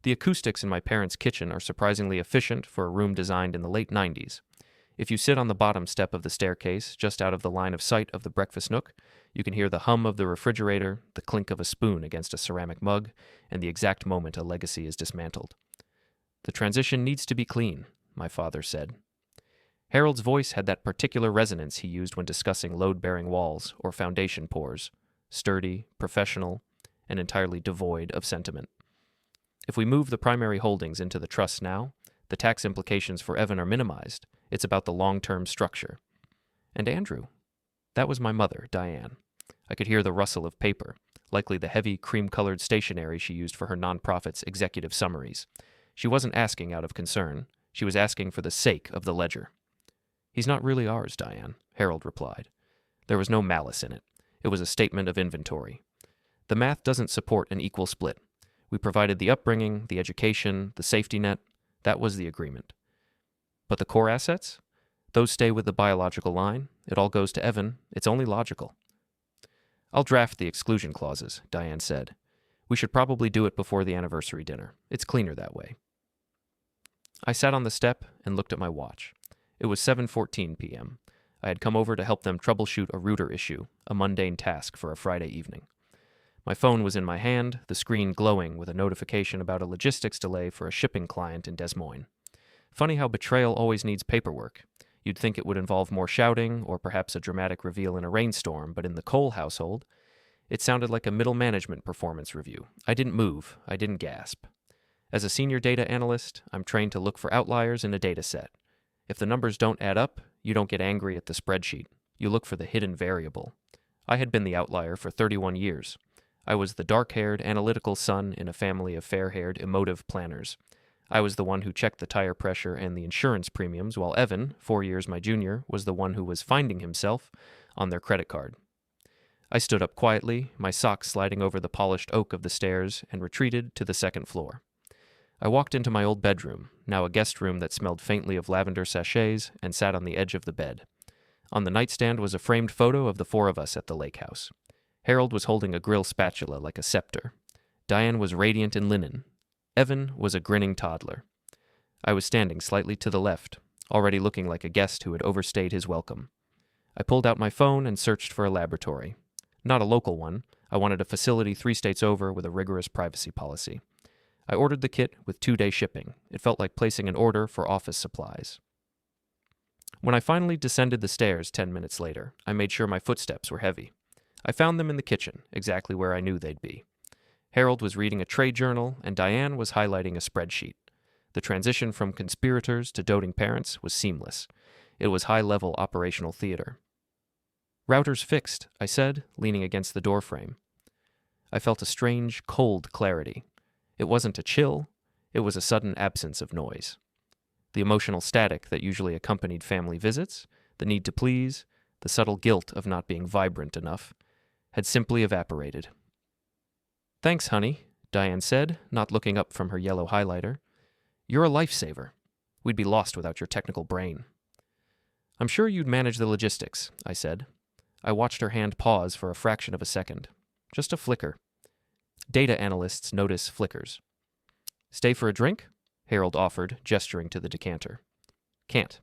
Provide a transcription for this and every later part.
The acoustics in my parents' kitchen are surprisingly efficient for a room designed in the late 90s. If you sit on the bottom step of the staircase, just out of the line of sight of the breakfast nook, you can hear the hum of the refrigerator, the clink of a spoon against a ceramic mug, and the exact moment a legacy is dismantled. "The transition needs to be clean," my father said. Harold's voice had that particular resonance he used when discussing load-bearing walls or foundation pours, sturdy, professional, and entirely devoid of sentiment. If we move the primary holdings into the trust now, the tax implications for Evan are minimized. It's about the long-term structure. And Andrew? That was my mother, Diane. I could hear the rustle of paper, likely the heavy cream-colored stationery she used for her nonprofit's executive summaries. She wasn't asking out of concern. She was asking for the sake of the ledger. "He's not really ours, Diane," Harold replied. There was no malice in it. It was a statement of inventory. The math doesn't support an equal split. We provided the upbringing, the education, the safety net. That was the agreement. But the core assets? Those stay with the biological line. It all goes to Evan. It's only logical. "I'll draft the exclusion clauses," Diane said. "We should probably do it before the anniversary dinner. It's cleaner that way." I sat on the step and looked at my watch. It was 7:14 p.m. I had come over to help them troubleshoot a router issue, a mundane task for a Friday evening. My phone was in my hand, the screen glowing with a notification about a logistics delay for a shipping client in Des Moines. Funny how betrayal always needs paperwork. You'd think it would involve more shouting or perhaps a dramatic reveal in a rainstorm, but in the Cole household, it sounded like a middle management performance review. I didn't move. I didn't gasp. As a senior data analyst, I'm trained to look for outliers in a data set. If the numbers don't add up, you don't get angry at the spreadsheet. You look for the hidden variable. I had been the outlier for 31 years. I was the dark-haired, analytical son in a family of fair-haired, emotive planners. I was the one who checked the tire pressure and the insurance premiums, while Evan, 4 years my junior, was the one who was finding himself on their credit card. I stood up quietly, my socks sliding over the polished oak of the stairs, and retreated to the second floor. I walked into my old bedroom, now a guest room that smelled faintly of lavender sachets, and sat on the edge of the bed. On the nightstand was a framed photo of the four of us at the lake house. Harold was holding a grill spatula like a scepter. Diane was radiant in linen. Evan was a grinning toddler. I was standing slightly to the left, already looking like a guest who had overstayed his welcome. I pulled out my phone and searched for a laboratory. Not a local one. I wanted a facility 3 states over with a rigorous privacy policy. I ordered the kit with 2-day shipping. It felt like placing an order for office supplies. When I finally descended the stairs 10 minutes later, I made sure my footsteps were heavy. I found them in the kitchen, exactly where I knew they'd be. Harold was reading a trade journal, and Diane was highlighting a spreadsheet. The transition from conspirators to doting parents was seamless. It was high-level operational theater. "Router's fixed," I said, leaning against the doorframe. I felt a strange, cold clarity. It wasn't a chill, it was a sudden absence of noise. The emotional static that usually accompanied family visits, the need to please, the subtle guilt of not being vibrant enough, had simply evaporated. "Thanks, honey," Diane said, not looking up from her yellow highlighter. "You're a lifesaver. We'd be lost without your technical brain." "I'm sure you'd manage the logistics," I said. I watched her hand pause for a fraction of a second. Just a flicker. Data analysts notice flickers. "Stay for a drink?" Harold offered, gesturing to the decanter. "Can't.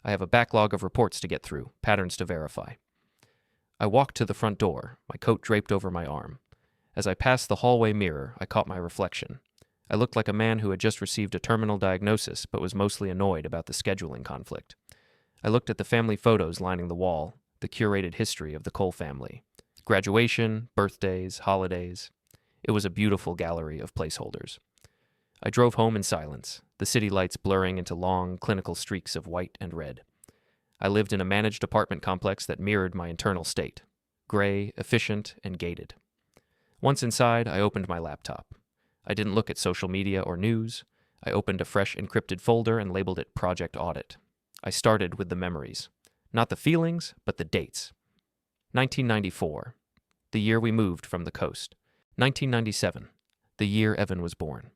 I have a backlog of reports to get through, patterns to verify." I walked to the front door, my coat draped over my arm. As I passed the hallway mirror, I caught my reflection. I looked like a man who had just received a terminal diagnosis but was mostly annoyed about the scheduling conflict. I looked at the family photos lining the wall, the curated history of the Cole family. Graduation, birthdays, holidays. It was a beautiful gallery of placeholders. I drove home in silence, the city lights blurring into long, clinical streaks of white and red. I lived in a managed apartment complex that mirrored my internal state. Gray, efficient, and gated. Once inside, I opened my laptop. I didn't look at social media or news. I opened a fresh encrypted folder and labeled it Project Audit. I started with the memories. Not the feelings, but the dates. 1994, the year we moved from the coast. 1997, the year Evan was born.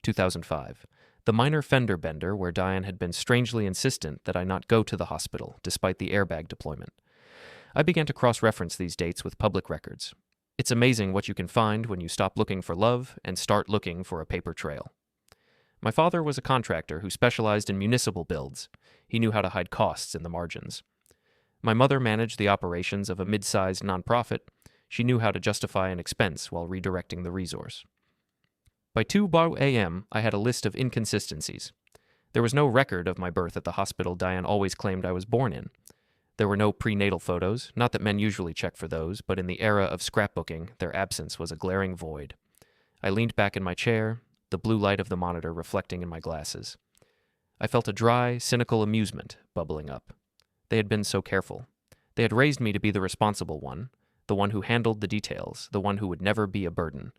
2005, the minor fender bender where Diane had been strangely insistent that I not go to the hospital despite the airbag deployment. I began to cross-reference these dates with public records. It's amazing what you can find when you stop looking for love and start looking for a paper trail. My father was a contractor who specialized in municipal builds. He knew how to hide costs in the margins. My mother managed the operations of a mid-sized nonprofit. She knew how to justify an expense while redirecting the resource. By 2 a.m., I had a list of inconsistencies. There was no record of my birth at the hospital Diane always claimed I was born in. There were no prenatal photos, not that men usually check for those, but in the era of scrapbooking, their absence was a glaring void. I leaned back in my chair, the blue light of the monitor reflecting in my glasses. I felt a dry, cynical amusement bubbling up. They had been so careful. They had raised me to be the responsible one, the one who handled the details, the one who would never be a burden.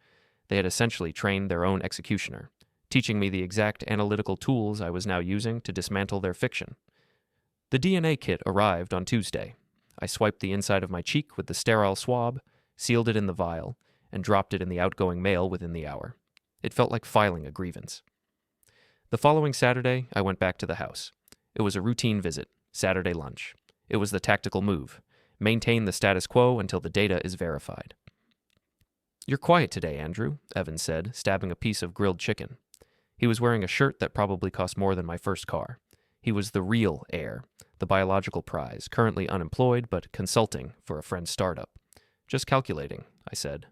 They had essentially trained their own executioner, teaching me the exact analytical tools I was now using to dismantle their fiction. The DNA kit arrived on Tuesday. I swiped the inside of my cheek with the sterile swab, sealed it in the vial, and dropped it in the outgoing mail within the hour. It felt like filing a grievance. The following Saturday, I went back to the house. It was a routine visit, Saturday lunch. It was the tactical move. Maintain the status quo until the data is verified. "You're quiet today, Andrew," Evan said, stabbing a piece of grilled chicken. He was wearing a shirt that probably cost more than my first car. He was the real heir, the biological prize, currently unemployed but consulting for a friend's startup. "Just calculating," I said.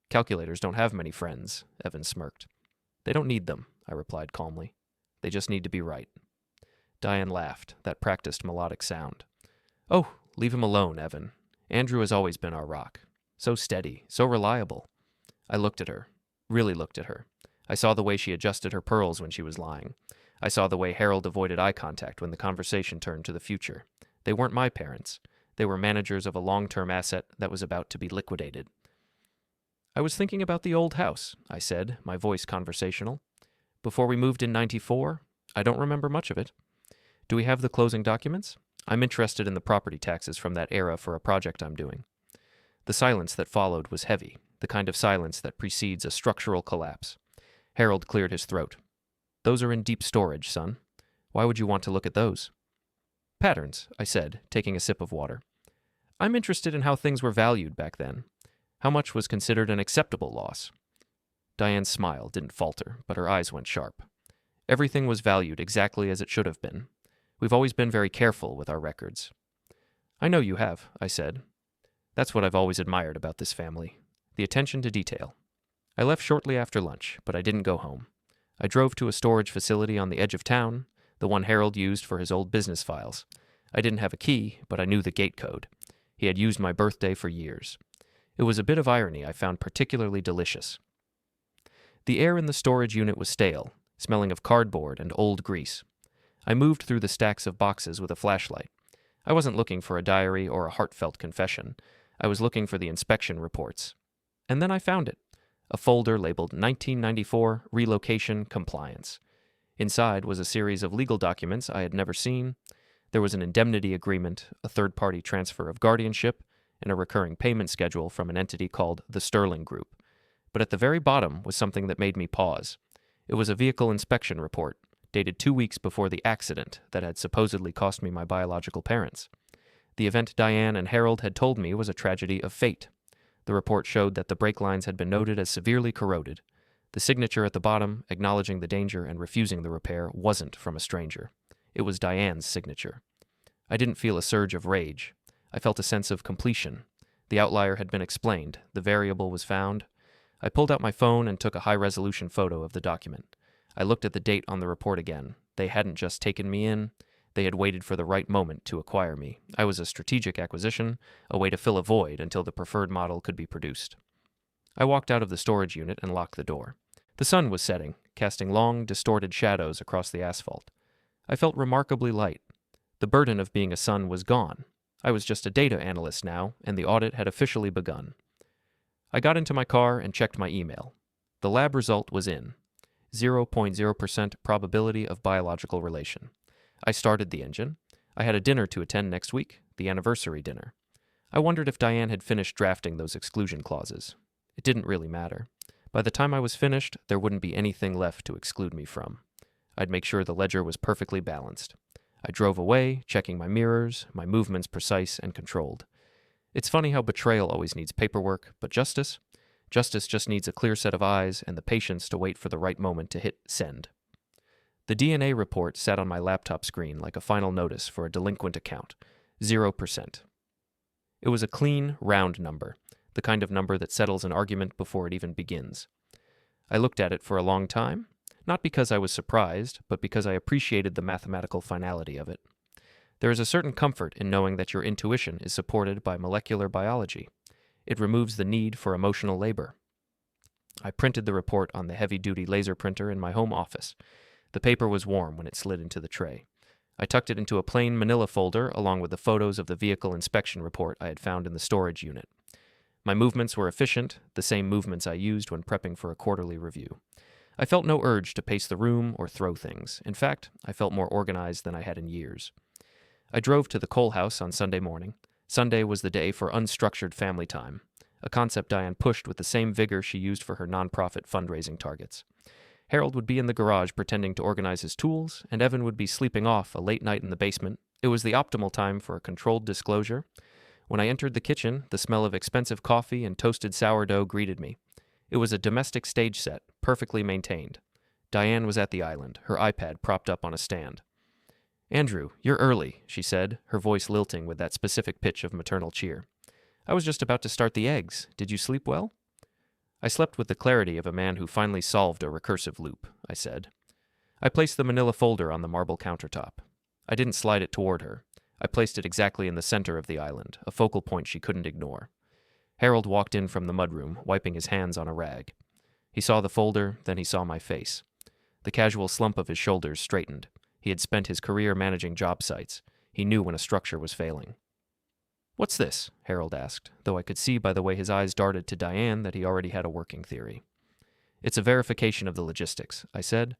"Calculators don't have many friends," Evan smirked. "They don't need them," I replied calmly. "They just need to be right." Diane laughed, that practiced melodic sound. "Oh, leave him alone, Evan. Andrew has always been our rock. So steady, so reliable." I looked at her, really looked at her. I saw the way she adjusted her pearls when she was lying. I saw the way Harold avoided eye contact when the conversation turned to the future. They weren't my parents. They were managers of a long-term asset that was about to be liquidated. "I was thinking about the old house," I said, my voice conversational. "Before we moved in '94, I don't remember much of it. Do we have the closing documents? I'm interested in the property taxes from that era for a project I'm doing." The silence that followed was heavy, the kind of silence that precedes a structural collapse. Harold cleared his throat. "Those are in deep storage, son. Why would you want to look at those?" "Patterns," I said, taking a sip of water. "I'm interested in how things were valued back then. How much was considered an acceptable loss?" Diane's smile didn't falter, but her eyes went sharp. "Everything was valued exactly as it should have been. We've always been very careful with our records." "I know you have," I said. "That's what I've always admired about this family, the attention to detail." I left shortly after lunch, but I didn't go home. I drove to a storage facility on the edge of town, the one Harold used for his old business files. I didn't have a key, but I knew the gate code. He had used my birthday for years. It was a bit of irony I found particularly delicious. The air in the storage unit was stale, smelling of cardboard and old grease. I moved through the stacks of boxes with a flashlight. I wasn't looking for a diary or a heartfelt confession. I was looking for the inspection reports. And then I found it. A folder labeled 1994 Relocation Compliance. Inside was a series of legal documents I had never seen. There was an indemnity agreement, a third-party transfer of guardianship, and a recurring payment schedule from an entity called the Sterling Group. But at the very bottom was something that made me pause. It was a vehicle inspection report, dated 2 weeks before the accident that had supposedly cost me my biological parents. The event Diane and Harold had told me was a tragedy of fate. The report showed that the brake lines had been noted as severely corroded. The signature at the bottom, acknowledging the danger and refusing the repair, wasn't from a stranger. It was Diane's signature. I didn't feel a surge of rage. I felt a sense of completion. The outlier had been explained. The variable was found. I pulled out my phone and took a high-resolution photo of the document. I looked at the date on the report again. They hadn't just taken me in. They had waited for the right moment to acquire me. I was a strategic acquisition, a way to fill a void until the preferred model could be produced. I walked out of the storage unit and locked the door. The sun was setting, casting long, distorted shadows across the asphalt. I felt remarkably light. The burden of being a son was gone. I was just a data analyst now, and the audit had officially begun. I got into my car and checked my email. The lab result was in. 0.0% probability of biological relation. I started the engine. I had a dinner to attend next week, the anniversary dinner. I wondered if Diane had finished drafting those exclusion clauses. It didn't really matter. By the time I was finished, there wouldn't be anything left to exclude me from. I'd make sure the ledger was perfectly balanced. I drove away, checking my mirrors, my movements precise and controlled. It's funny how betrayal always needs paperwork, but justice just needs a clear set of eyes and the patience to wait for the right moment to hit send. The DNA report sat on my laptop screen like a final notice for a delinquent account, 0%. It was a clean, round number, the kind of number that settles an argument before it even begins. I looked at it for a long time, not because I was surprised, but because I appreciated the mathematical finality of it. There is a certain comfort in knowing that your intuition is supported by molecular biology. It removes the need for emotional labor. I printed the report on the heavy-duty laser printer in my home office. The paper was warm when it slid into the tray. I tucked it into a plain manila folder along with the photos of the vehicle inspection report I had found in the storage unit. My movements were efficient, the same movements I used when prepping for a quarterly review. I felt no urge to pace the room or throw things. In fact, I felt more organized than I had in years. I drove to the Cole house on Sunday morning. Sunday was the day for unstructured family time, a concept Diane pushed with the same vigor she used for her nonprofit fundraising targets. Harold would be in the garage pretending to organize his tools, and Evan would be sleeping off a late night in the basement. It was the optimal time for a controlled disclosure. When I entered the kitchen, the smell of expensive coffee and toasted sourdough greeted me. It was a domestic stage set, perfectly maintained. Diane was at the island, her iPad propped up on a stand. "Andrew, you're early," she said, her voice lilting with that specific pitch of maternal cheer. "I was just about to start the eggs. Did you sleep well?" "I slept with the clarity of a man who finally solved a recursive loop," I said. I placed the manila folder on the marble countertop. I didn't slide it toward her. I placed it exactly in the center of the island, a focal point she couldn't ignore. Harold walked in from the mudroom, wiping his hands on a rag. He saw the folder, then he saw my face. The casual slump of his shoulders straightened. He had spent his career managing job sites. He knew when a structure was failing. "What's this?" Harold asked, though I could see by the way his eyes darted to Diane that he already had a working theory. "It's a verification of the logistics," I said.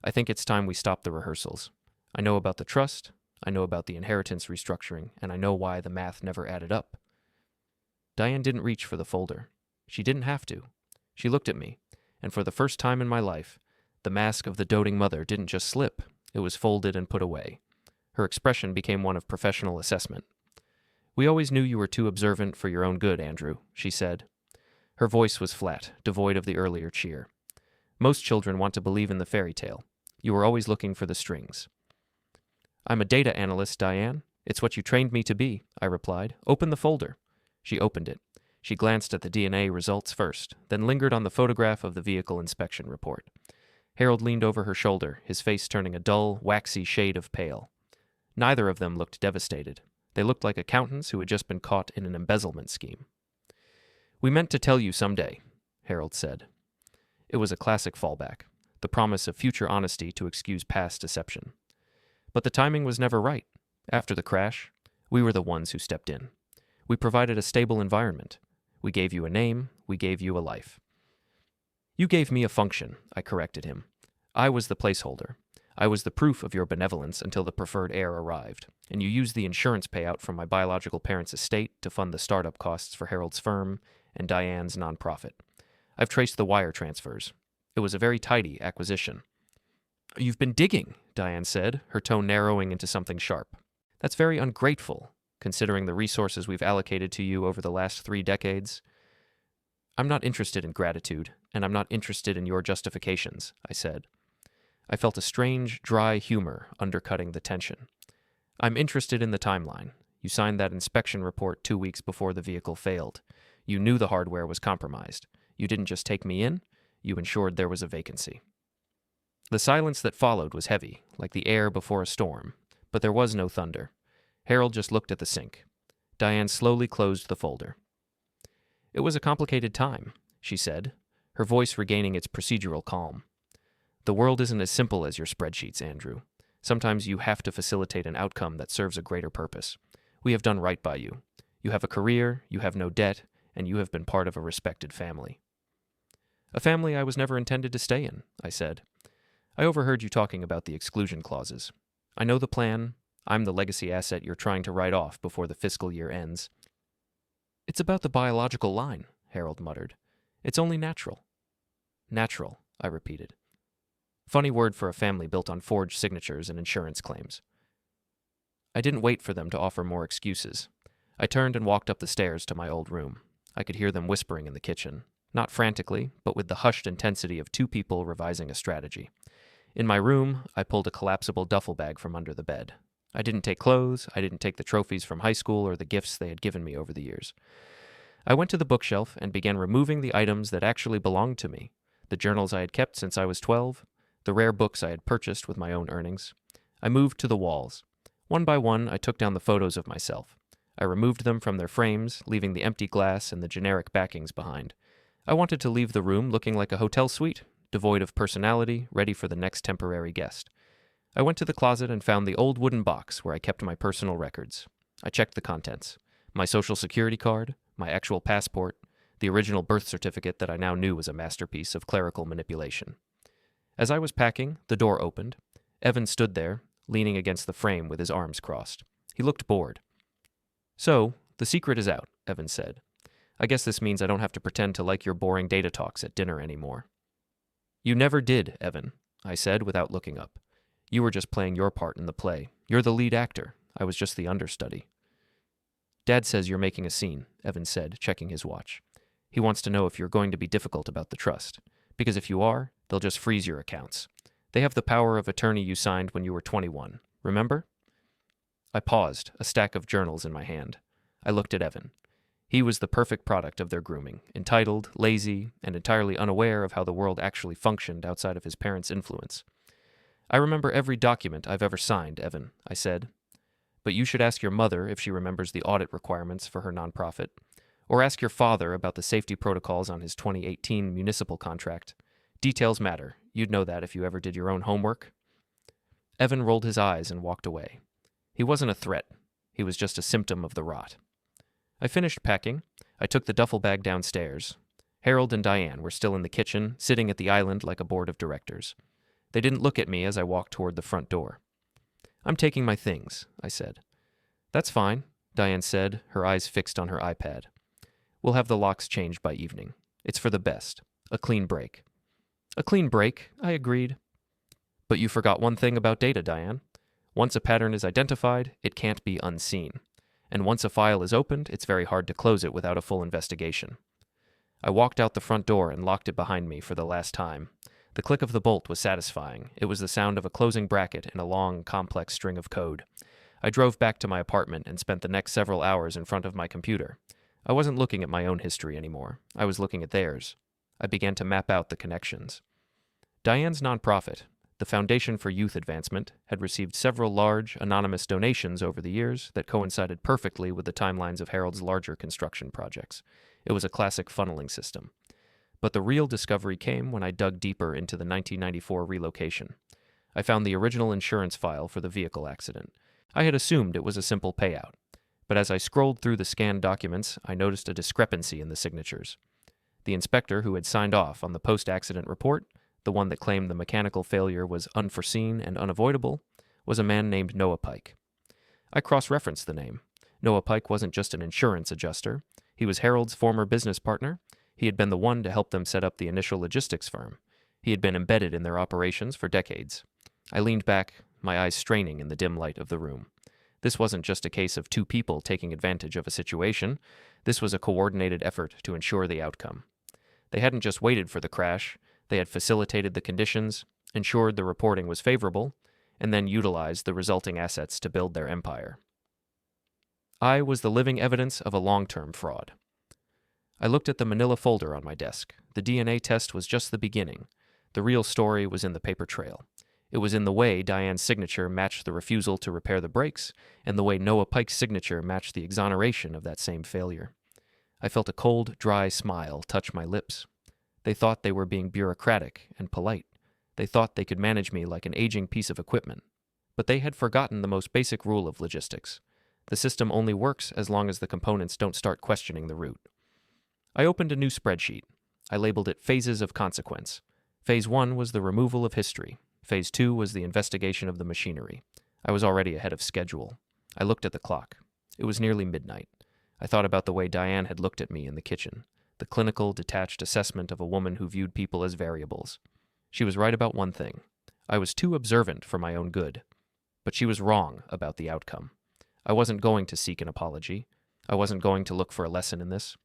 "I think it's time we stop the rehearsals. I know about the trust, I know about the inheritance restructuring, and I know why the math never added up." Diane didn't reach for the folder. She didn't have to. She looked at me, and for the first time in my life, the mask of the doting mother didn't just slip. It was folded and put away. Her expression became one of professional assessment. "We always knew you were too observant for your own good, Andrew," she said. Her voice was flat, devoid of the earlier cheer. "Most children want to believe in the fairy tale. You were always looking for the strings." "I'm a data analyst, Diane. It's what you trained me to be," I replied. "Open the folder." She opened it. She glanced at the DNA results first, then lingered on the photograph of the vehicle inspection report. Harold leaned over her shoulder, his face turning a dull, waxy shade of pale. Neither of them looked devastated. They looked like accountants who had just been caught in an embezzlement scheme. "We meant to tell you someday," Harold said. It was a classic fallback, the promise of future honesty to excuse past deception. But the timing was never right. After the crash, we were the ones who stepped in. We provided a stable environment. We gave you a name. We gave you a life. "You gave me a function," I corrected him. "I was the placeholder. I was the proof of your benevolence until the preferred heir arrived, and you used the insurance payout from my biological parents' estate to fund the startup costs for Harold's firm and Diane's nonprofit. I've traced the wire transfers. It was a very tidy acquisition." "You've been digging," Diane said, her tone narrowing into something sharp. "That's very ungrateful, considering the resources we've allocated to you over the last 3 decades. "I'm not interested in gratitude, and I'm not interested in your justifications," I said. I felt a strange, dry humor undercutting the tension. "I'm interested in the timeline. You signed that inspection report 2 weeks before the vehicle failed. You knew the hardware was compromised. You didn't just take me in, you ensured there was a vacancy." The silence that followed was heavy, like the air before a storm, but there was no thunder. Harold just looked at the sink. Diane slowly closed the folder. "It was a complicated time," she said, her voice regaining its procedural calm. "The world isn't as simple as your spreadsheets, Andrew. Sometimes you have to facilitate an outcome that serves a greater purpose. We have done right by you. You have a career, you have no debt, and you have been part of a respected family." "A family I was never intended to stay in," I said. "I overheard you talking about the exclusion clauses. I know the plan. I'm the legacy asset you're trying to write off before the fiscal year ends." "It's about the biological line," Harold muttered. "It's only natural." "Natural," I repeated. Funny word for a family built on forged signatures and insurance claims. I didn't wait for them to offer more excuses. I turned and walked up the stairs to my old room. I could hear them whispering in the kitchen, not frantically, but with the hushed intensity of two people revising a strategy. In my room, I pulled a collapsible duffel bag from under the bed. I didn't take clothes, I didn't take the trophies from high school or the gifts they had given me over the years. I went to the bookshelf and began removing the items that actually belonged to me, the journals I had kept since I was 12, the rare books I had purchased with my own earnings. I moved to the walls. One by one, I took down the photos of myself. I removed them from their frames, leaving the empty glass and the generic backings behind. I wanted to leave the room looking like a hotel suite, devoid of personality, ready for the next temporary guest. I went to the closet and found the old wooden box where I kept my personal records. I checked the contents. My social security card, my actual passport, the original birth certificate that I now knew was a masterpiece of clerical manipulation. As I was packing, the door opened. Evan stood there, leaning against the frame with his arms crossed. He looked bored. "So, the secret is out," Evan said. "I guess this means I don't have to pretend to like your boring data talks at dinner anymore." "You never did, Evan," I said without looking up. "You were just playing your part in the play. You're the lead actor. I was just the understudy." "Dad says you're making a scene," Evan said, checking his watch. "He wants to know if you're going to be difficult about the trust. Because if you are, they'll just freeze your accounts. They have the power of attorney you signed when you were 21. Remember?" I paused, a stack of journals in my hand. I looked at Evan. He was the perfect product of their grooming, entitled, lazy, and entirely unaware of how the world actually functioned outside of his parents' influence. "I remember every document I've ever signed, Evan," I said. "But you should ask your mother if she remembers the audit requirements for her nonprofit. Or ask your father about the safety protocols on his 2018 municipal contract. Details matter. You'd know that if you ever did your own homework." Evan rolled his eyes and walked away. He wasn't a threat. He was just a symptom of the rot. I finished packing. I took the duffel bag downstairs. Harold and Diane were still in the kitchen, sitting at the island like a board of directors. They didn't look at me as I walked toward the front door. "I'm taking my things," I said. "That's fine," Diane said, her eyes fixed on her iPad. "We'll have the locks changed by evening. It's for the best. A clean break." "A clean break," I agreed. "But you forgot one thing about data, Diane. Once a pattern is identified, it can't be unseen. And once a file is opened, it's very hard to close it without a full investigation." I walked out the front door and locked it behind me for the last time. The click of the bolt was satisfying. It was the sound of a closing bracket in a long, complex string of code. I drove back to my apartment and spent the next several hours in front of my computer. I wasn't looking at my own history anymore. I was looking at theirs. I began to map out the connections. Diane's nonprofit, the Foundation for Youth Advancement, had received several large, anonymous donations over the years that coincided perfectly with the timelines of Harold's larger construction projects. It was a classic funneling system. But the real discovery came when I dug deeper into the 1994 relocation. I found the original insurance file for the vehicle accident. I had assumed it was a simple payout. But as I scrolled through the scanned documents, I noticed a discrepancy in the signatures. The inspector who had signed off on the post-accident report, the one that claimed the mechanical failure was unforeseen and unavoidable, was a man named Noah Pike. I cross-referenced the name. Noah Pike wasn't just an insurance adjuster. He was Harold's former business partner. He had been the one to help them set up the initial logistics firm. He had been embedded in their operations for decades. I leaned back, my eyes straining in the dim light of the room. This wasn't just a case of two people taking advantage of a situation. This was a coordinated effort to ensure the outcome. They hadn't just waited for the crash. They had facilitated the conditions, ensured the reporting was favorable, and then utilized the resulting assets to build their empire. I was the living evidence of a long-term fraud. I looked at the manila folder on my desk. The DNA test was just the beginning. The real story was in the paper trail. It was in the way Diane's signature matched the refusal to repair the brakes, and the way Noah Pike's signature matched the exoneration of that same failure. I felt a cold, dry smile touch my lips. They thought they were being bureaucratic and polite. They thought they could manage me like an aging piece of equipment. But they had forgotten the most basic rule of logistics. The system only works as long as the components don't start questioning the root. I opened a new spreadsheet. I labeled it Phases of Consequence. Phase 1 was the removal of history. Phase 2 was the investigation of the machinery. I was already ahead of schedule. I looked at the clock. It was nearly midnight. I thought about the way Diane had looked at me in the kitchen, the clinical, detached assessment of a woman who viewed people as variables. She was right about one thing. I was too observant for my own good. But she was wrong about the outcome. I wasn't going to seek an apology. I wasn't going to look for a lesson in this.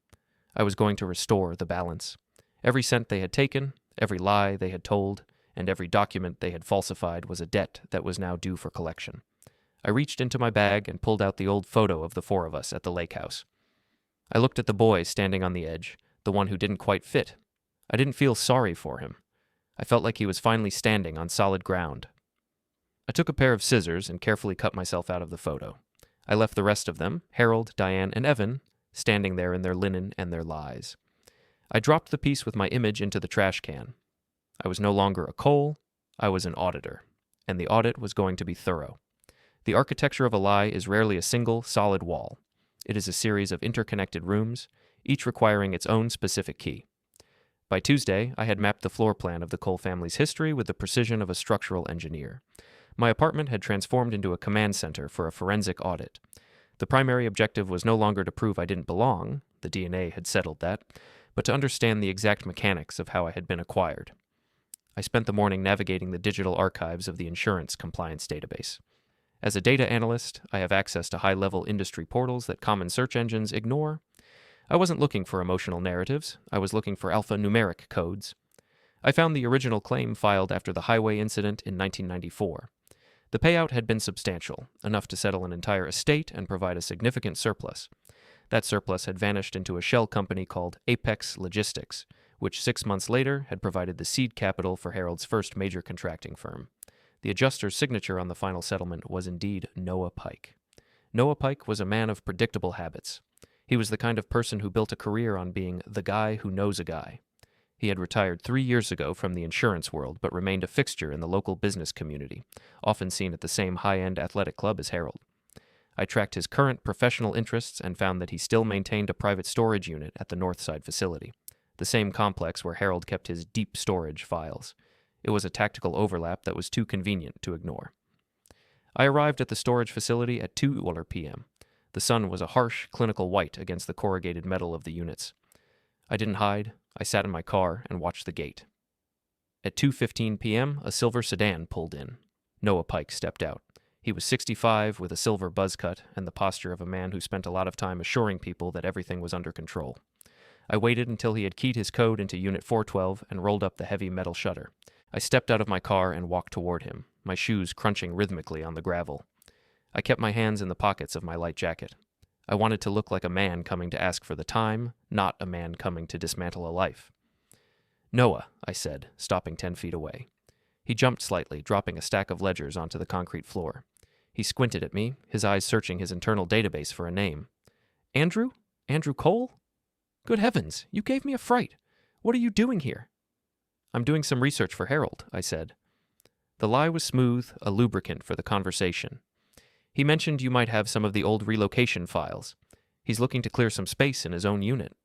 I was going to restore the balance. Every cent they had taken, every lie they had told, and every document they had falsified was a debt that was now due for collection. I reached into my bag and pulled out the old photo of the four of us at the lake house. I looked at the boy standing on the edge, the one who didn't quite fit. I didn't feel sorry for him. I felt like he was finally standing on solid ground. I took a pair of scissors and carefully cut myself out of the photo. I left the rest of them, Harold, Diane, and Evan, standing there in their linen and their lies. I dropped the piece with my image into the trash can. I was no longer a Cole, I was an auditor, and the audit was going to be thorough. The architecture of a lie is rarely a single, solid wall. It is a series of interconnected rooms, each requiring its own specific key. By Tuesday, I had mapped the floor plan of the Cole family's history with the precision of a structural engineer. My apartment had transformed into a command center for a forensic audit. The primary objective was no longer to prove I didn't belong, the DNA had settled that, but to understand the exact mechanics of how I had been acquired. I spent the morning navigating the digital archives of the insurance compliance database. As a data analyst, I have access to high-level industry portals that common search engines ignore. I wasn't looking for emotional narratives, I was looking for alphanumeric codes. I found the original claim filed after the highway incident in 1994. The payout had been substantial, enough to settle an entire estate and provide a significant surplus. That surplus had vanished into a shell company called Apex Logistics, which 6 months later had provided the seed capital for Harold's first major contracting firm. The adjuster's signature on the final settlement was indeed Noah Pike. Noah Pike was a man of predictable habits. He was the kind of person who built a career on being the guy who knows a guy. He had retired 3 years ago from the insurance world, but remained a fixture in the local business community, often seen at the same high-end athletic club as Harold. I tracked his current professional interests and found that he still maintained a private storage unit at the Northside facility, the same complex where Harold kept his deep storage files. It was a tactical overlap that was too convenient to ignore. I arrived at the storage facility at 2 p.m. The sun was a harsh, clinical white against the corrugated metal of the units. I didn't hide. I sat in my car and watched the gate. At 2:15 p.m., a silver sedan pulled in. Noah Pike stepped out. He was 65 with a silver buzz cut and the posture of a man who spent a lot of time assuring people that everything was under control. I waited until he had keyed his code into Unit 412 and rolled up the heavy metal shutter. I stepped out of my car and walked toward him, my shoes crunching rhythmically on the gravel. I kept my hands in the pockets of my light jacket. I wanted to look like a man coming to ask for the time, not a man coming to dismantle a life. "Noah," I said, stopping 10 feet away. He jumped slightly, dropping a stack of ledgers onto the concrete floor. He squinted at me, his eyes searching his internal database for a name. "Andrew? Andrew Cole? Good heavens, you gave me a fright. What are you doing here?" "I'm doing some research for Harold," I said. The lie was smooth, a lubricant for the conversation. He mentioned you might have some of the old relocation files. He's looking to clear some space in his own unit.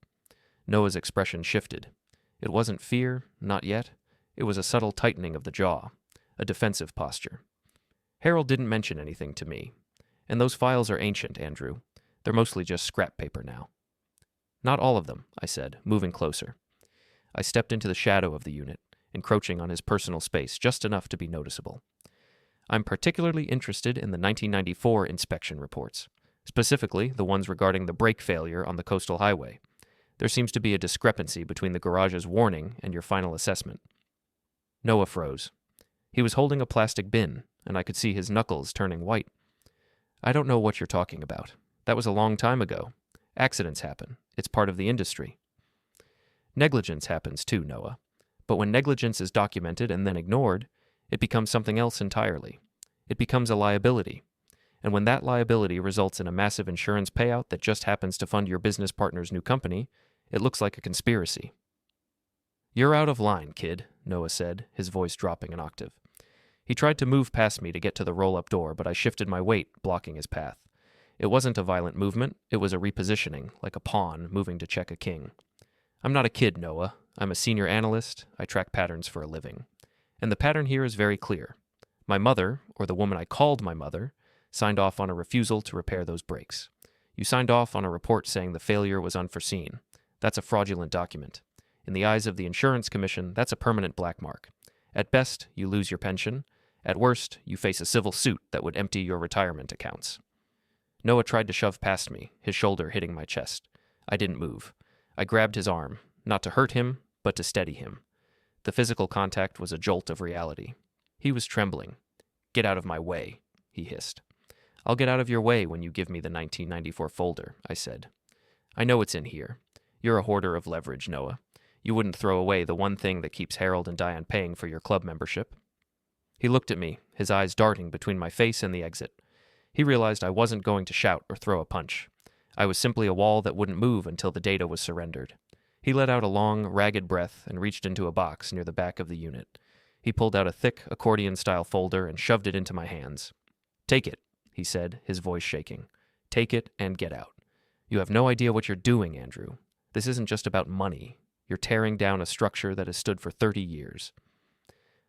Noah's expression shifted. It wasn't fear, not yet. It was a subtle tightening of the jaw, a defensive posture. Harold didn't mention anything to me. And those files are ancient, Andrew. They're mostly just scrap paper now. "Not all of them," I said, moving closer. I stepped into the shadow of the unit, encroaching on his personal space just enough to be noticeable. "I'm particularly interested in the 1994 inspection reports, specifically the ones regarding the brake failure on the coastal highway. There seems to be a discrepancy between the garage's warning and your final assessment." Noah froze. He was holding a plastic bin, and I could see his knuckles turning white. "I don't know what you're talking about. That was a long time ago. Accidents happen. It's part of the industry." "Negligence happens too, Noah. But when negligence is documented and then ignored, it becomes something else entirely. It becomes a liability. And when that liability results in a massive insurance payout that just happens to fund your business partner's new company, it looks like a conspiracy." "You're out of line, kid," Noah said, his voice dropping an octave. He tried to move past me to get to the roll-up door, but I shifted my weight, blocking his path. It wasn't a violent movement, it was a repositioning, like a pawn moving to check a king. "I'm not a kid, Noah. I'm a senior analyst. I track patterns for a living. And the pattern here is very clear. My mother, or the woman I called my mother, signed off on a refusal to repair those brakes. You signed off on a report saying the failure was unforeseen. That's a fraudulent document. In the eyes of the insurance commission, that's a permanent black mark. At best, you lose your pension. At worst, you face a civil suit that would empty your retirement accounts." Noah tried to shove past me, his shoulder hitting my chest. I didn't move. I grabbed his arm, not to hurt him, but to steady him. The physical contact was a jolt of reality. He was trembling. "Get out of my way," he hissed. "I'll get out of your way when you give me the 1994 folder," I said. "I know it's in here. You're a hoarder of leverage, Noah. You wouldn't throw away the one thing that keeps Harold and Diane paying for your club membership." He looked at me, his eyes darting between my face and the exit. He realized I wasn't going to shout or throw a punch. I was simply a wall that wouldn't move until the data was surrendered. He let out a long, ragged breath and reached into a box near the back of the unit. He pulled out a thick, accordion-style folder and shoved it into my hands. "Take it," he said, his voice shaking. "Take it and get out. You have no idea what you're doing, Andrew. This isn't just about money. You're tearing down a structure that has stood for 30 years.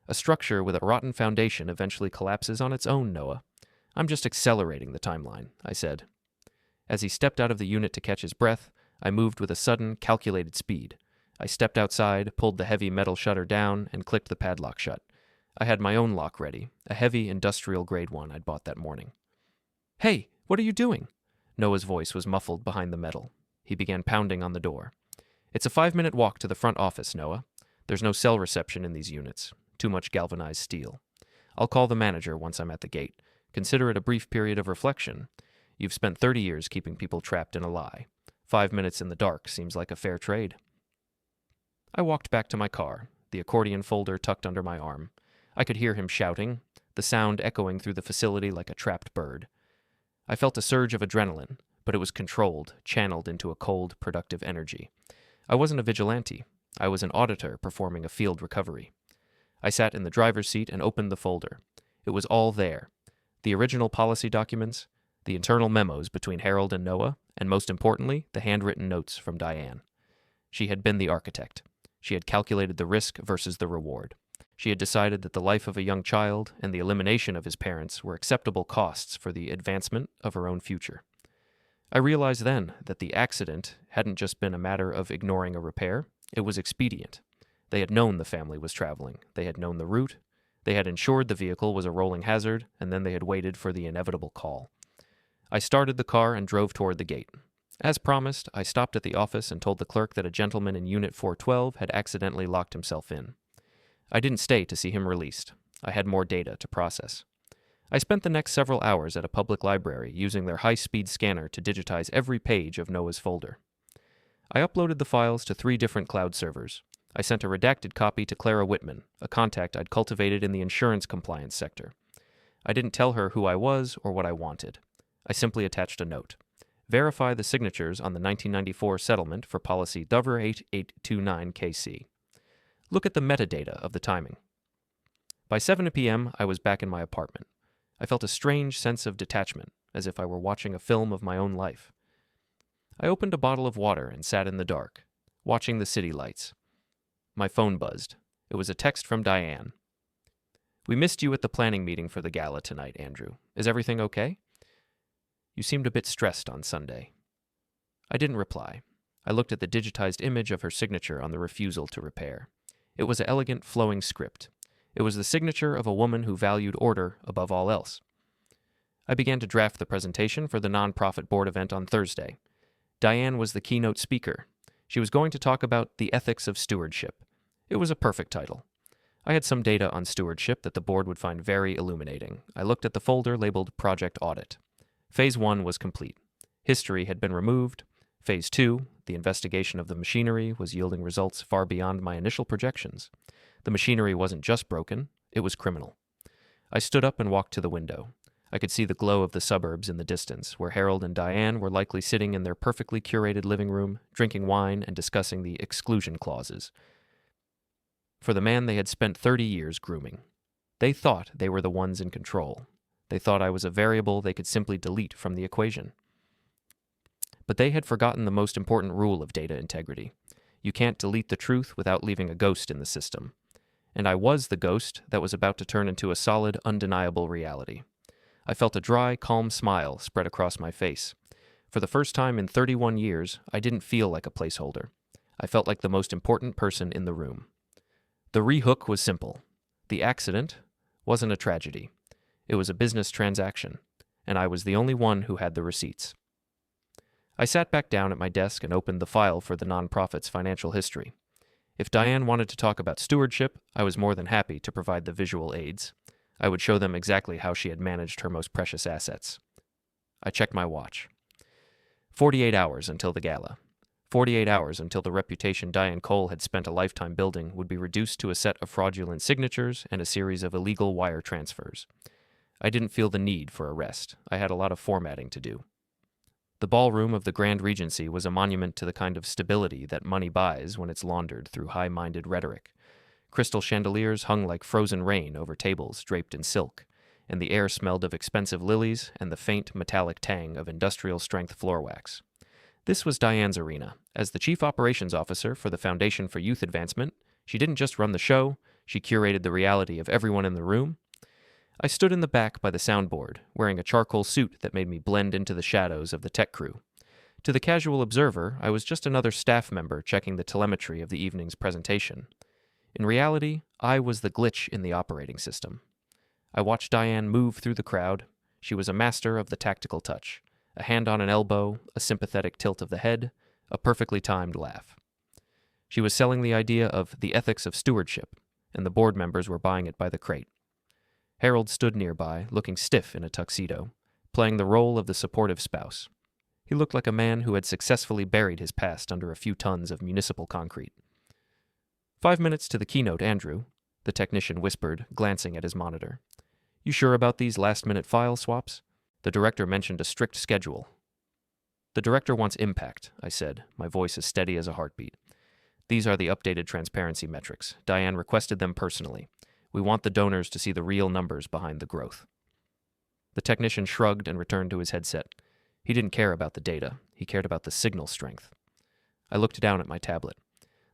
A structure with a rotten foundation eventually collapses on its own, Noah. I'm just accelerating the timeline," I said. As he stepped out of the unit to catch his breath, I moved with a sudden, calculated speed. I stepped outside, pulled the heavy metal shutter down, and clicked the padlock shut. I had my own lock ready, a heavy industrial-grade one I'd bought that morning. "Hey, what are you doing?" Noah's voice was muffled behind the metal. He began pounding on the door. "It's a 5-minute walk to the front office, Noah. There's no cell reception in these units. Too much galvanized steel. I'll call the manager once I'm at the gate. Consider it a brief period of reflection. You've spent 30 years keeping people trapped in a lie. 5 minutes in the dark seems like a fair trade." I walked back to my car, the accordion folder tucked under my arm. I could hear him shouting, the sound echoing through the facility like a trapped bird. I felt a surge of adrenaline, but it was controlled, channeled into a cold, productive energy. I wasn't a vigilante. I was an auditor performing a field recovery. I sat in the driver's seat and opened the folder. It was all there. The original policy documents, the internal memos between Harold and Noah, and most importantly, the handwritten notes from Diane. She had been the architect. She had calculated the risk versus the reward. She had decided that the life of a young child and the elimination of his parents were acceptable costs for the advancement of her own future. I realized then that the accident hadn't just been a matter of ignoring a repair, it was expedient. They had known the family was traveling. They had known the route. They had ensured the vehicle was a rolling hazard, and then they had waited for the inevitable call. I started the car and drove toward the gate. As promised, I stopped at the office and told the clerk that a gentleman in Unit 412 had accidentally locked himself in. I didn't stay to see him released. I had more data to process. I spent the next several hours at a public library using their high-speed scanner to digitize every page of Noah's folder. I uploaded the files to 3 different cloud servers. I sent a redacted copy to Clara Whitman, a contact I'd cultivated in the insurance compliance sector. I didn't tell her who I was or what I wanted. I simply attached a note. Verify the signatures on the 1994 settlement for policy Dover 8829KC. Look at the metadata of the timing. By 7 p.m., I was back in my apartment. I felt a strange sense of detachment, as if I were watching a film of my own life. I opened a bottle of water and sat in the dark, watching the city lights. My phone buzzed. It was a text from Diane. "We missed you at the planning meeting for the gala tonight, Andrew. Is everything okay? You seemed a bit stressed on Sunday." I didn't reply. I looked at the digitized image of her signature on the refusal to repair. It was an elegant, flowing script. It was the signature of a woman who valued order above all else. I began to draft the presentation for the nonprofit board event on Thursday. Diane was the keynote speaker. She was going to talk about the ethics of stewardship. It was a perfect title. I had some data on stewardship that the board would find very illuminating. I looked at the folder labeled Project Audit. Phase 1 was complete. History had been removed. Phase 2, the investigation of the machinery, was yielding results far beyond my initial projections. The machinery wasn't just broken, it was criminal. I stood up and walked to the window. I could see the glow of the suburbs in the distance, where Harold and Diane were likely sitting in their perfectly curated living room, drinking wine and discussing the exclusion clauses for the man they had spent 30 years grooming. They thought they were the ones in control. They thought I was a variable they could simply delete from the equation. But they had forgotten the most important rule of data integrity. You can't delete the truth without leaving a ghost in the system. And I was the ghost that was about to turn into a solid, undeniable reality. I felt a dry, calm smile spread across my face. For the first time in 31 years, I didn't feel like a placeholder. I felt like the most important person in the room. The rehook was simple. The accident wasn't a tragedy. It was a business transaction. and I was the only one who had the receipts. I sat back down at my desk and opened the file for the nonprofit's financial history. If Diane wanted to talk about stewardship, I was more than happy to provide the visual aids. I would show them exactly how she had managed her most precious assets. I checked my watch. 48 hours until the gala. 48 hours until the reputation Diane Cole had spent a lifetime building would be reduced to a set of fraudulent signatures and a series of illegal wire transfers. I didn't feel the need for a rest. I had a lot of formatting to do. The ballroom of the Grand Regency was a monument to the kind of stability that money buys when it's laundered through high-minded rhetoric. Crystal chandeliers hung like frozen rain over tables draped in silk, and the air smelled of expensive lilies and the faint metallic tang of industrial-strength floor wax. This was Diane's arena. As the chief operations officer for the Foundation for Youth Advancement, she didn't just run the show, she curated the reality of everyone in the room. I stood in the back by the soundboard, wearing a charcoal suit that made me blend into the shadows of the tech crew. To the casual observer, I was just another staff member checking the telemetry of the evening's presentation. In reality, I was the glitch in the operating system. I watched Diane move through the crowd. She was a master of the tactical touch. A hand on an elbow, a sympathetic tilt of the head, a perfectly timed laugh. She was selling the idea of the ethics of stewardship, and the board members were buying it by the crate. Harold stood nearby, looking stiff in a tuxedo, playing the role of the supportive spouse. He looked like a man who had successfully buried his past under a few tons of municipal concrete. 5 minutes to the keynote, Andrew, the technician whispered, glancing at his monitor. You sure about these last-minute file swaps? The director mentioned a strict schedule. The director wants impact, I said, my voice as steady as a heartbeat. These are the updated transparency metrics. Diane requested them personally. We want the donors to see the real numbers behind the growth. The technician shrugged and returned to his headset. He didn't care about the data. He cared about the signal strength. I looked down at my tablet.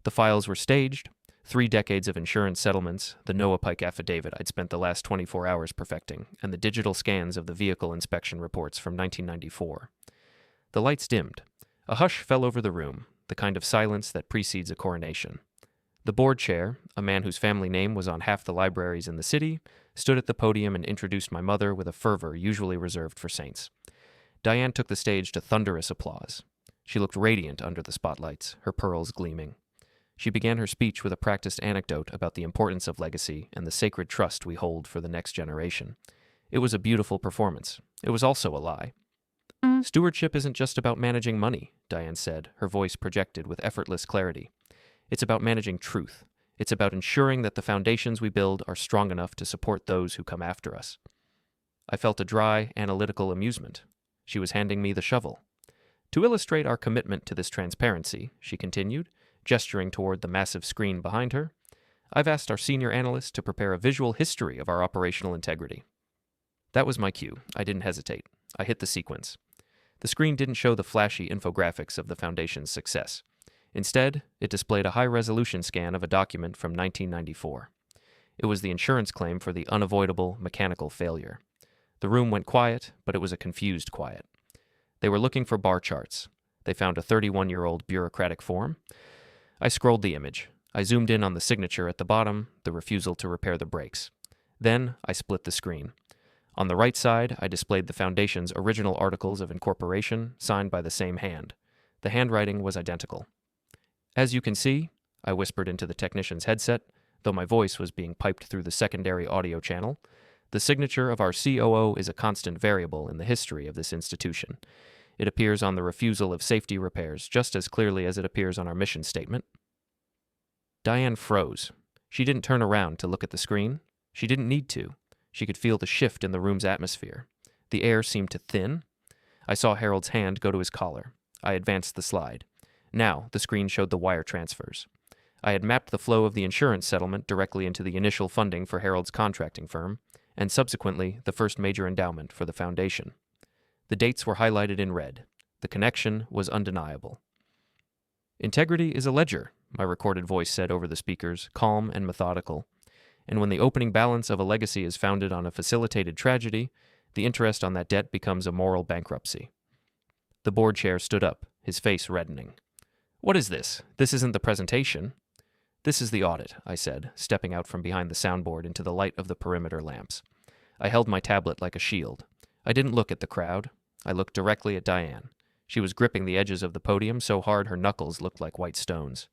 The files were staged. 3 decades of insurance settlements, the Noah Pike affidavit I'd spent the last 24 hours perfecting, and the digital scans of the vehicle inspection reports from 1994. The lights dimmed. A hush fell over the room, the kind of silence that precedes a coronation. The board chair, a man whose family name was on half the libraries in the city, stood at the podium and introduced my mother with a fervor usually reserved for saints. Diane took the stage to thunderous applause. She looked radiant under the spotlights, her pearls gleaming. She began her speech with a practiced anecdote about the importance of legacy and the sacred trust we hold for the next generation. It was a beautiful performance. It was also a lie. Stewardship isn't just about managing money, Diane said, her voice projected with effortless clarity. It's about managing truth. It's about ensuring that the foundations we build are strong enough to support those who come after us. I felt a dry, analytical amusement. She was handing me the shovel. To illustrate our commitment to this transparency, she continued, gesturing toward the massive screen behind her, I've asked our senior analyst to prepare a visual history of our operational integrity. That was my cue. I didn't hesitate. I hit the sequence. The screen didn't show the flashy infographics of the Foundation's success. Instead, it displayed a high-resolution scan of a document from 1994. It was the insurance claim for the unavoidable mechanical failure. The room went quiet, but it was a confused quiet. They were looking for bar charts. They found a 31-year-old bureaucratic form. I scrolled the image. I zoomed in on the signature at the bottom, the refusal to repair the brakes. Then, I split the screen. On the right side, I displayed the Foundation's original articles of incorporation, signed by the same hand. The handwriting was identical. As you can see, I whispered into the technician's headset, though my voice was being piped through the secondary audio channel, the signature of our COO is a constant variable in the history of this institution. It appears on the refusal of safety repairs just as clearly as it appears on our mission statement. Diane froze. She didn't turn around to look at the screen. She didn't need to. She could feel the shift in the room's atmosphere. The air seemed to thin. I saw Harold's hand go to his collar. I advanced the slide. Now, the screen showed the wire transfers. I had mapped the flow of the insurance settlement directly into the initial funding for Harold's contracting firm, and subsequently the first major endowment for the Foundation. The dates were highlighted in red. The connection was undeniable. Integrity is a ledger, my recorded voice said over the speakers, calm and methodical. And when the opening balance of a legacy is founded on a facilitated tragedy, the interest on that debt becomes a moral bankruptcy. The board chair stood up, his face reddening. What is this? This isn't the presentation. This is the audit, I said, stepping out from behind the soundboard into the light of the perimeter lamps. I held my tablet like a shield. I didn't look at the crowd. I looked directly at Diane. She was gripping the edges of the podium so hard her knuckles looked like white stones.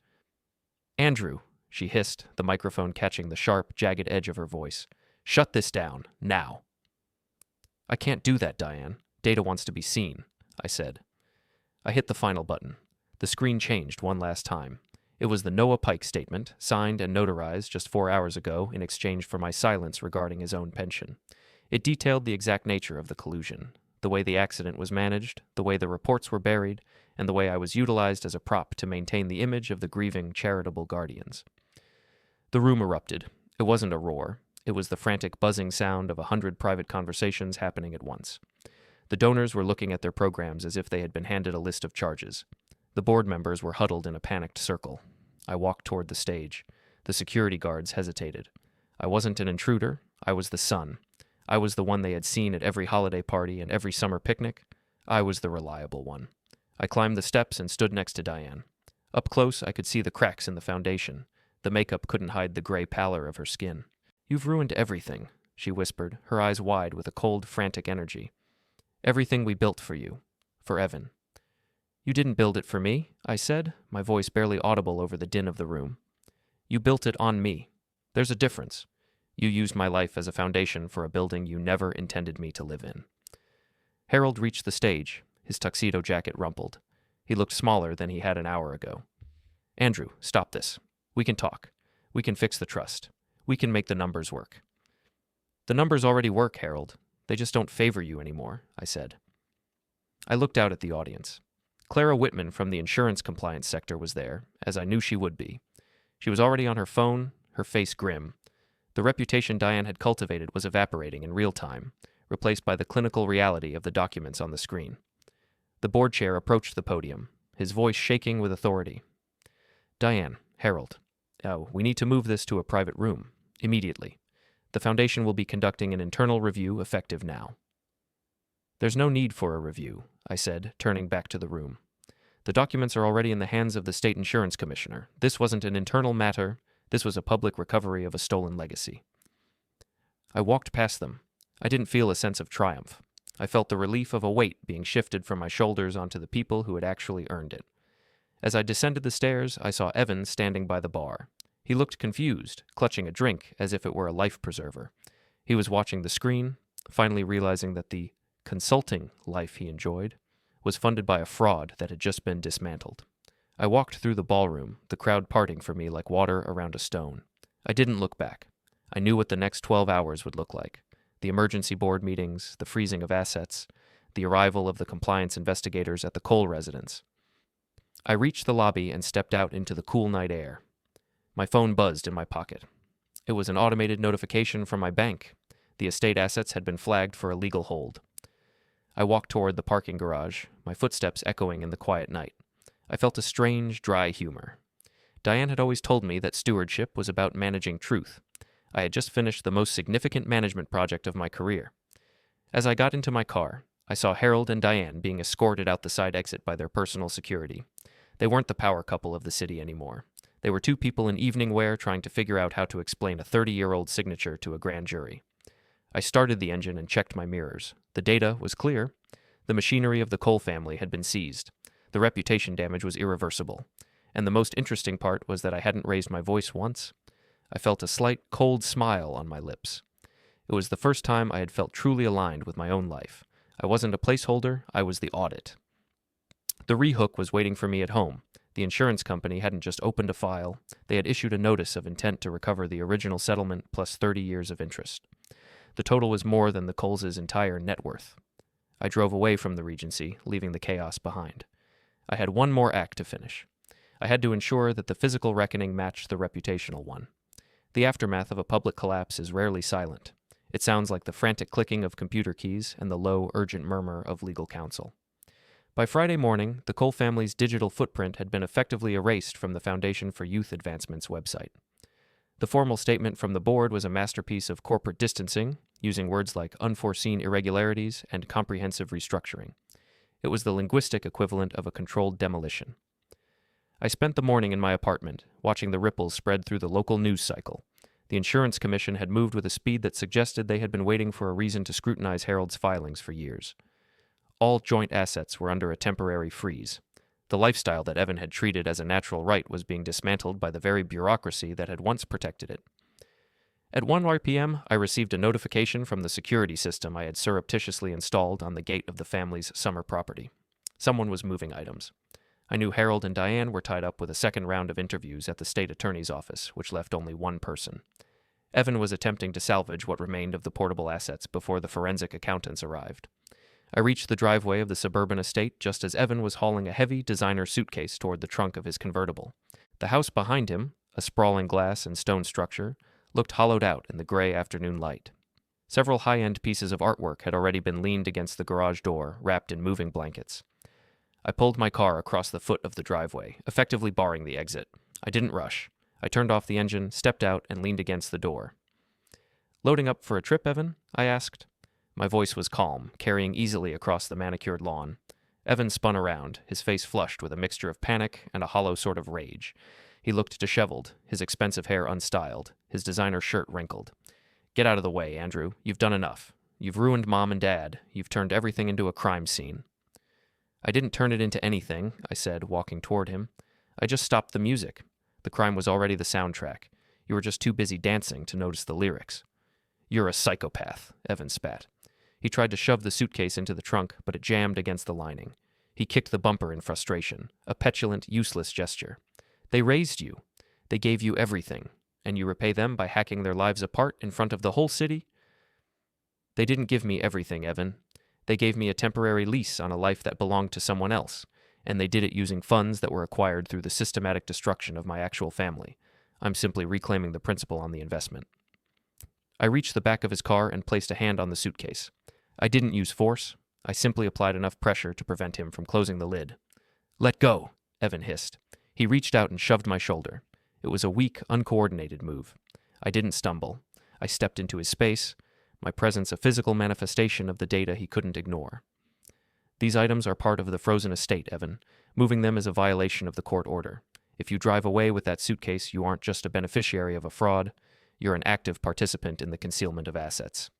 "Andrew," she hissed, the microphone catching the sharp, jagged edge of her voice. "Shut this down, now." "I can't do that, Diane. Data wants to be seen," I said. I hit the final button. The screen changed one last time. It was the Noah Pike statement, signed and notarized just 4 hours ago in exchange for my silence regarding his own pension. It detailed the exact nature of the collusion, the way the accident was managed, the way the reports were buried, and the way I was utilized as a prop to maintain the image of the grieving charitable guardians. The room erupted. It wasn't a roar. It was the frantic buzzing sound of 100 private conversations happening at once. The donors were looking at their programs as if they had been handed a list of charges. The board members were huddled in a panicked circle. I walked toward the stage. The security guards hesitated. I wasn't an intruder. I was the son. I was the one they had seen at every holiday party and every summer picnic. I was the reliable one. I climbed the steps and stood next to Diane. Up close, I could see the cracks in the foundation. The makeup couldn't hide the gray pallor of her skin. "You've ruined everything," she whispered, her eyes wide with a cold, frantic energy. "Everything we built for you. For Evan." "You didn't build it for me," I said, my voice barely audible over the din of the room. "You built it on me. There's a difference. You used my life as a foundation for a building you never intended me to live in." Harold reached the stage, his tuxedo jacket rumpled. He looked smaller than he had an hour ago. "Andrew, stop this. We can talk. We can fix the trust. We can make the numbers work." "The numbers already work, Harold. They just don't favor you anymore," I said. I looked out at the audience. Clara Whitman from the insurance compliance sector was there, as I knew she would be. She was already on her phone, her face grim. The reputation Diane had cultivated was evaporating in real time, replaced by the clinical reality of the documents on the screen. The board chair approached the podium, his voice shaking with authority. "Diane, Harold, we need to move this to a private room, immediately. The Foundation will be conducting an internal review effective now." "There's no need for a review," I said, turning back to the room. "The documents are already in the hands of the state insurance commissioner. This wasn't an internal matter. This was a public recovery of a stolen legacy." I walked past them. I didn't feel a sense of triumph. I felt the relief of a weight being shifted from my shoulders onto the people who had actually earned it. As I descended the stairs, I saw Evan standing by the bar. He looked confused, clutching a drink as if it were a life preserver. He was watching the screen, finally realizing that the consulting life he enjoyed was funded by a fraud that had just been dismantled. I walked through the ballroom, the crowd parting for me like water around a stone. I didn't look back. I knew what the next 12 hours would look like. The emergency board meetings, the freezing of assets, the arrival of the compliance investigators at the Cole residence. I reached the lobby and stepped out into the cool night air. My phone buzzed in my pocket. It was an automated notification from my bank. The estate assets had been flagged for a legal hold. I walked toward the parking garage, my footsteps echoing in the quiet night. I felt a strange, dry humor. Diane had always told me that stewardship was about managing truth. I had just finished the most significant management project of my career. As I got into my car, I saw Harold and Diane being escorted out the side exit by their personal security. They weren't the power couple of the city anymore. They were two people in evening wear trying to figure out how to explain a 30-year-old signature to a grand jury. I started the engine and checked my mirrors. The data was clear. The machinery of the Cole family had been seized. The reputation damage was irreversible. And the most interesting part was that I hadn't raised my voice once. I felt a slight, cold smile on my lips. It was the first time I had felt truly aligned with my own life. I wasn't a placeholder, I was the audit. The rehook was waiting for me at home. The insurance company hadn't just opened a file. They had issued a notice of intent to recover the original settlement plus 30 years of interest. The total was more than the Coles' entire net worth. I drove away from the Regency, leaving the chaos behind. I had one more act to finish. I had to ensure that the physical reckoning matched the reputational one. The aftermath of a public collapse is rarely silent. It sounds like the frantic clicking of computer keys and the low, urgent murmur of legal counsel. By Friday morning, the Cole family's digital footprint had been effectively erased from the Foundation for Youth Advancement's website. The formal statement from the board was a masterpiece of corporate distancing, using words like unforeseen irregularities and comprehensive restructuring. It was the linguistic equivalent of a controlled demolition. I spent the morning in my apartment, watching the ripples spread through the local news cycle. The insurance commission had moved with a speed that suggested they had been waiting for a reason to scrutinize Harold's filings for years. All joint assets were under a temporary freeze. The lifestyle that Evan had treated as a natural right was being dismantled by the very bureaucracy that had once protected it. At 1 p.m., I received a notification from the security system I had surreptitiously installed on the gate of the family's summer property. Someone was moving items. I knew Harold and Diane were tied up with a second round of interviews at the state attorney's office, which left only one person. Evan was attempting to salvage what remained of the portable assets before the forensic accountants arrived. I reached the driveway of the suburban estate just as Evan was hauling a heavy designer suitcase toward the trunk of his convertible. The house behind him, a sprawling glass and stone structure, looked hollowed out in the gray afternoon light. Several high-end pieces of artwork had already been leaned against the garage door, wrapped in moving blankets. I pulled my car across the foot of the driveway, effectively barring the exit. I didn't rush. I turned off the engine, stepped out, and leaned against the door. "Loading up for a trip, Evan?" I asked. My voice was calm, carrying easily across the manicured lawn. Evan spun around, his face flushed with a mixture of panic and a hollow sort of rage. He looked disheveled, his expensive hair unstyled, his designer shirt wrinkled. "Get out of the way, Andrew. You've done enough. You've ruined Mom and Dad. You've turned everything into a crime scene." "I didn't turn it into anything," I said, walking toward him. "I just stopped the music. The crime was already the soundtrack. You were just too busy dancing to notice the lyrics." "You're a psychopath," Evan spat. He tried to shove the suitcase into the trunk, but it jammed against the lining. He kicked the bumper in frustration, a petulant, useless gesture. "They raised you. They gave you everything, and you repay them by hacking their lives apart in front of the whole city?" "They didn't give me everything, Evan. They gave me a temporary lease on a life that belonged to someone else, and they did it using funds that were acquired through the systematic destruction of my actual family. I'm simply reclaiming the principal on the investment." I reached the back of his car and placed a hand on the suitcase. I didn't use force. I simply applied enough pressure to prevent him from closing the lid. "Let go," Evan hissed. He reached out and shoved my shoulder. It was a weak, uncoordinated move. I didn't stumble. I stepped into his space, my presence a physical manifestation of the data he couldn't ignore. "These items are part of the frozen estate, Evan. Moving them is a violation of the court order. If you drive away with that suitcase, you aren't just a beneficiary of a fraud. You're an active participant in the concealment of assets."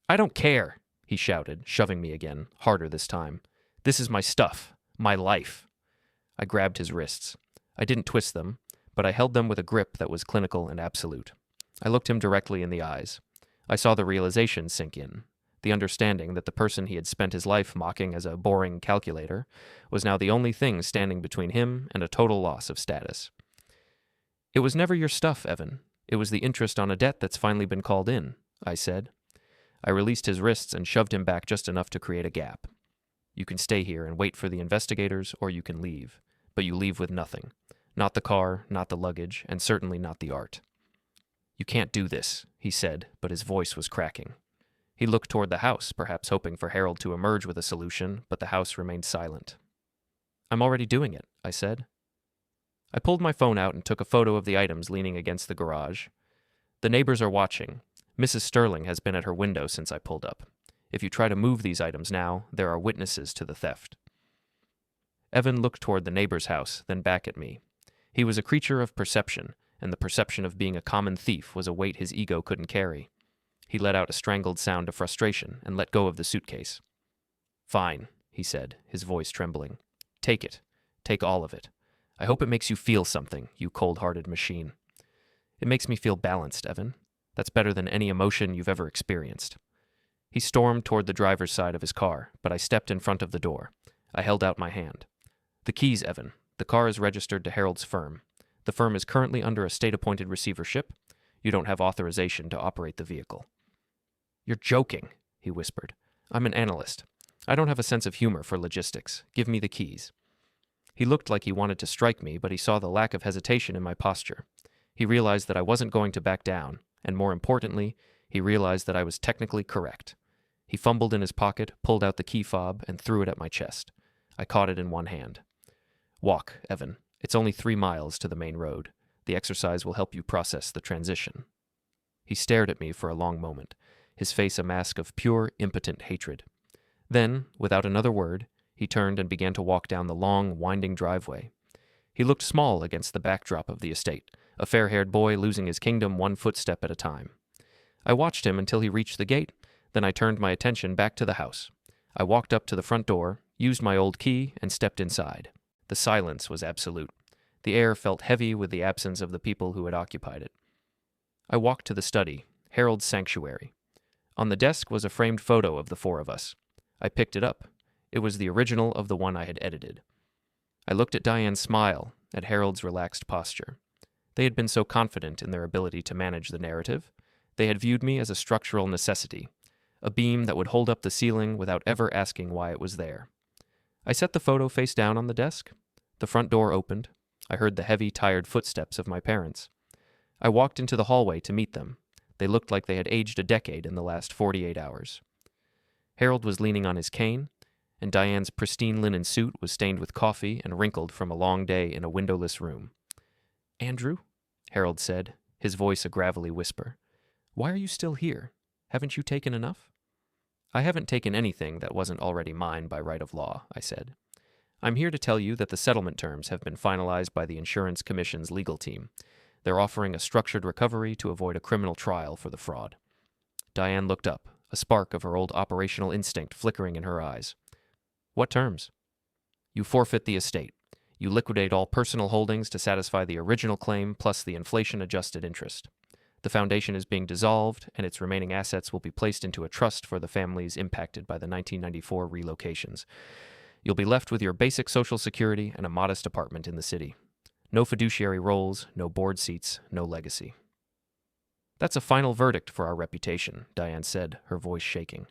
"I don't care," he shouted, shoving me again, harder this time. "This is my stuff. My life." I grabbed his wrists. I didn't twist them, but I held them with a grip that was clinical and absolute. I looked him directly in the eyes. I saw the realization sink in, the understanding that the person he had spent his life mocking as a boring calculator was now the only thing standing between him and a total loss of status. "It was never your stuff, Evan. It was the interest on a debt that's finally been called in," I said. I released his wrists and shoved him back just enough to create a gap. "You can stay here and wait for the investigators, or you can leave. But you leave with nothing. Not the car, not the luggage, and certainly not the art." "You can't do this," he said, but his voice was cracking. He looked toward the house, perhaps hoping for Harold to emerge with a solution, but the house remained silent. "I'm already doing it," I said. I pulled my phone out and took a photo of the items leaning against the garage. "The neighbors are watching. Mrs. Sterling has been at her window since I pulled up. If you try to move these items now, there are witnesses to the theft." Evan looked toward the neighbor's house, then back at me. He was a creature of perception, and the perception of being a common thief was a weight his ego couldn't carry. He let out a strangled sound of frustration and let go of the suitcase. "Fine," he said, his voice trembling. "Take it. Take all of it. I hope it makes you feel something, you cold-hearted machine." "It makes me feel balanced, Evan. That's better than any emotion you've ever experienced." He stormed toward the driver's side of his car, but I stepped in front of the door. I held out my hand. "The keys, Evan. The car is registered to Harold's firm. The firm is currently under a state-appointed receivership. You don't have authorization to operate the vehicle." "You're joking," he whispered. "I'm an analyst. I don't have a sense of humor for logistics. Give me the keys." He looked like he wanted to strike me, but he saw the lack of hesitation in my posture. He realized that I wasn't going to back down, and more importantly, he realized that I was technically correct. He fumbled in his pocket, pulled out the key fob, and threw it at my chest. I caught it in one hand. "Walk, Evan. It's only 3 miles to the main road. The exercise will help you process the transition." He stared at me for a long moment, his face a mask of pure, impotent hatred. Then, without another word, he turned and began to walk down the long, winding driveway. He looked small against the backdrop of the estate, a fair-haired boy losing his kingdom one footstep at a time. I watched him until he reached the gate, then I turned my attention back to the house. I walked up to the front door, used my old key, and stepped inside. The silence was absolute. The air felt heavy with the absence of the people who had occupied it. I walked to the study, Harold's sanctuary. On the desk was a framed photo of the four of us. I picked it up. It was the original of the one I had edited. I looked at Diane's smile, at Harold's relaxed posture. They had been so confident in their ability to manage the narrative. They had viewed me as a structural necessity, a beam that would hold up the ceiling without ever asking why it was there. I set the photo face down on the desk. The front door opened. I heard the heavy, tired footsteps of my parents. I walked into the hallway to meet them. They looked like they had aged a decade in the last 48 hours. Harold was leaning on his cane, and Diane's pristine linen suit was stained with coffee and wrinkled from a long day in a windowless room. "Andrew," Harold said, his voice a gravelly whisper, "why are you still here? Haven't you taken enough?" "I haven't taken anything that wasn't already mine by right of law," I said. "I'm here to tell you that the settlement terms have been finalized by the Insurance Commission's legal team. They're offering a structured recovery to avoid a criminal trial for the fraud." Diane looked up, a spark of her old operational instinct flickering in her eyes. "What terms?" "You forfeit the estate. You liquidate all personal holdings to satisfy the original claim plus the inflation-adjusted interest. The foundation is being dissolved, and its remaining assets will be placed into a trust for the families impacted by the 1994 relocations. You'll be left with your basic Social Security and a modest apartment in the city. No fiduciary roles, no board seats, no legacy." "That's a final verdict for our reputation," Diane said, her voice shaking.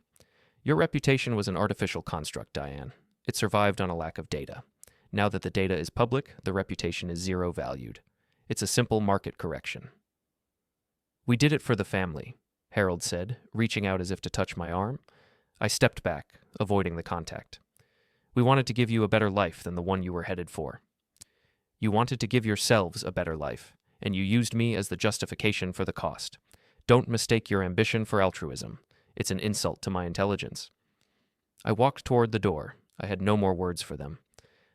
"Your reputation was an artificial construct, Diane. It survived on a lack of data. Now that the data is public, the reputation is zero valued. It's a simple market correction." "We did it for the family," Harold said, reaching out as if to touch my arm. I stepped back, avoiding the contact. "We wanted to give you a better life than the one you were headed for." "You wanted to give yourselves a better life, and you used me as the justification for the cost. Don't mistake your ambition for altruism. It's an insult to my intelligence." I walked toward the door. I had no more words for them.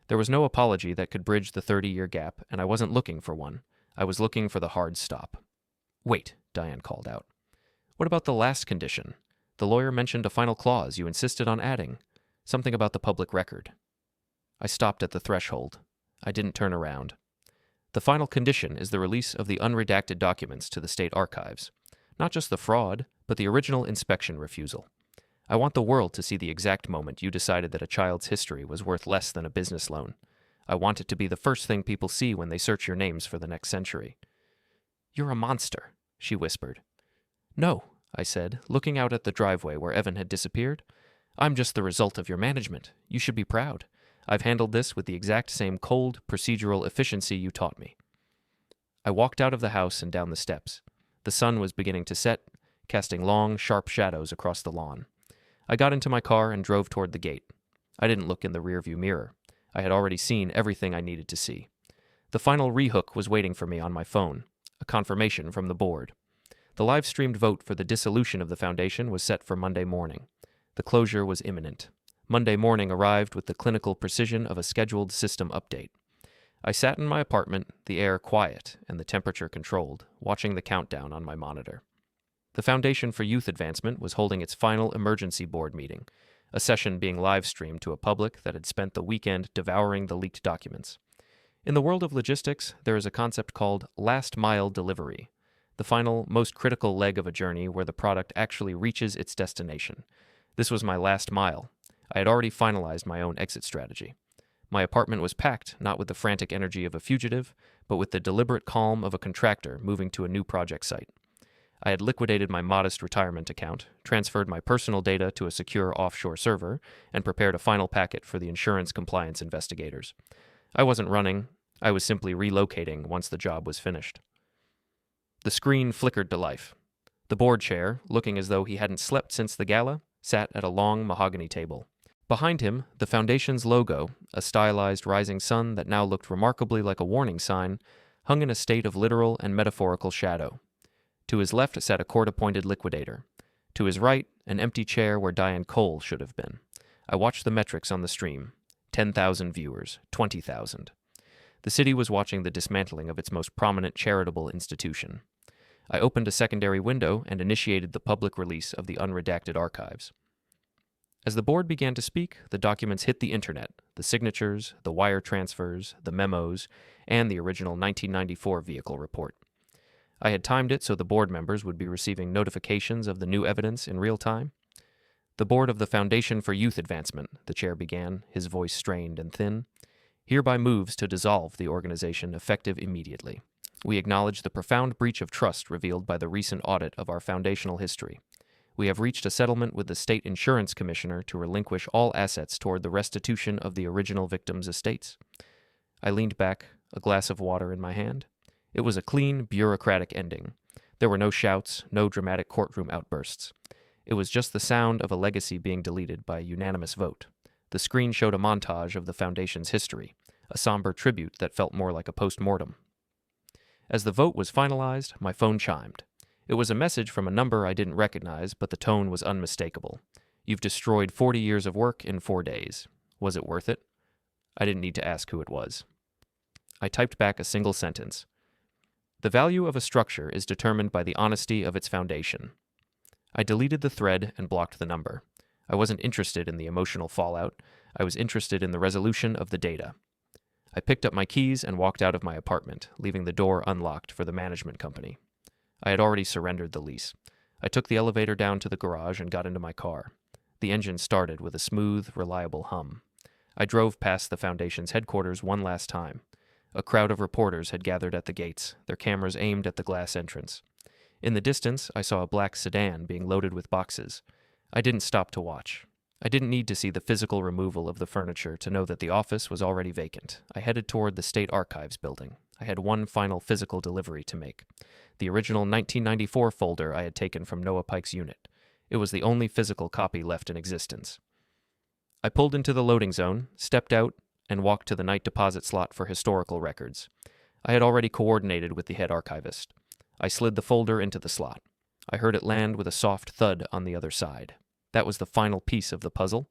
There was no apology that could bridge the 30-year gap, and I wasn't looking for one. I was looking for the hard stop. "Wait," Diane called out. "What about the last condition? The lawyer mentioned a final clause you insisted on adding. Something about the public record." I stopped at the threshold. I didn't turn around. "The final condition is the release of the unredacted documents to the state archives. Not just the fraud, but the original inspection refusal. I want the world to see the exact moment you decided that a child's history was worth less than a business loan. I want it to be the first thing people see when they search your names for the next century." "You're a monster," she whispered. "No," I said, looking out at the driveway where Evan had disappeared. "I'm just the result of your management. You should be proud. I've handled this with the exact same cold, procedural efficiency you taught me." I walked out of the house and down the steps. The sun was beginning to set, casting long, sharp shadows across the lawn. I got into my car and drove toward the gate. I didn't look in the rearview mirror. I had already seen everything I needed to see. The final rehook was waiting for me on my phone, a confirmation from the board. The live-streamed vote for the dissolution of the foundation was set for Monday morning. The closure was imminent. Monday morning arrived with the clinical precision of a scheduled system update. I sat in my apartment, the air quiet and the temperature controlled, watching the countdown on my monitor. The Foundation for Youth Advancement was holding its final emergency board meeting, a session being live-streamed to a public that had spent the weekend devouring the leaked documents. In the world of logistics, there is a concept called last-mile delivery, the final, most critical leg of a journey where the product actually reaches its destination. This was my last mile. I had already finalized my own exit strategy. My apartment was packed, not with the frantic energy of a fugitive, but with the deliberate calm of a contractor moving to a new project site. I had liquidated my modest retirement account, transferred my personal data to a secure offshore server, and prepared a final packet for the insurance compliance investigators. I wasn't running. I was simply relocating once the job was finished. The screen flickered to life. The board chair, looking as though he hadn't slept since the gala, sat at a long mahogany table. Behind him, the Foundation's logo, a stylized rising sun that now looked remarkably like a warning sign, hung in a state of literal and metaphorical shadow. To his left sat a court-appointed liquidator. To his right, an empty chair where Diane Cole should have been. I watched the metrics on the stream. 10,000 viewers, 20,000. The city was watching the dismantling of its most prominent charitable institution. I opened a secondary window and initiated the public release of the unredacted archives. As the board began to speak, the documents hit the internet, the signatures, the wire transfers, the memos, and the original 1994 vehicle report. I had timed it so the board members would be receiving notifications of the new evidence in real time. The board of the Foundation for Youth Advancement, the chair began, his voice strained and thin, hereby moves to dissolve the organization effective immediately. We acknowledge the profound breach of trust revealed by the recent audit of our foundational history. We have reached a settlement with the State Insurance Commissioner to relinquish all assets toward the restitution of the original victims' estates. I leaned back, a glass of water in my hand. It was a clean, bureaucratic ending. There were no shouts, no dramatic courtroom outbursts. It was just the sound of a legacy being deleted by a unanimous vote. The screen showed a montage of the Foundation's history, a somber tribute that felt more like a post-mortem. As the vote was finalized, my phone chimed. It was a message from a number I didn't recognize, but the tone was unmistakable. You've destroyed 40 years of work in 4 days. Was it worth it? I didn't need to ask who it was. I typed back a single sentence. The value of a structure is determined by the honesty of its foundation. I deleted the thread and blocked the number. I wasn't interested in the emotional fallout. I was interested in the resolution of the data. I picked up my keys and walked out of my apartment, leaving the door unlocked for the management company. I had already surrendered the lease. I took the elevator down to the garage and got into my car. The engine started with a smooth, reliable hum. I drove past the Foundation's headquarters one last time. A crowd of reporters had gathered at the gates, their cameras aimed at the glass entrance. In the distance, I saw a black sedan being loaded with boxes. I didn't stop to watch. I didn't need to see the physical removal of the furniture to know that the office was already vacant. I headed toward the State Archives building. I had one final physical delivery to make. The original 1994 folder I had taken from Noah Pike's unit. It was the only physical copy left in existence. I pulled into the loading zone, stepped out, and walked to the night deposit slot for historical records. I had already coordinated with the head archivist. I slid the folder into the slot. I heard it land with a soft thud on the other side. That was the final piece of the puzzle.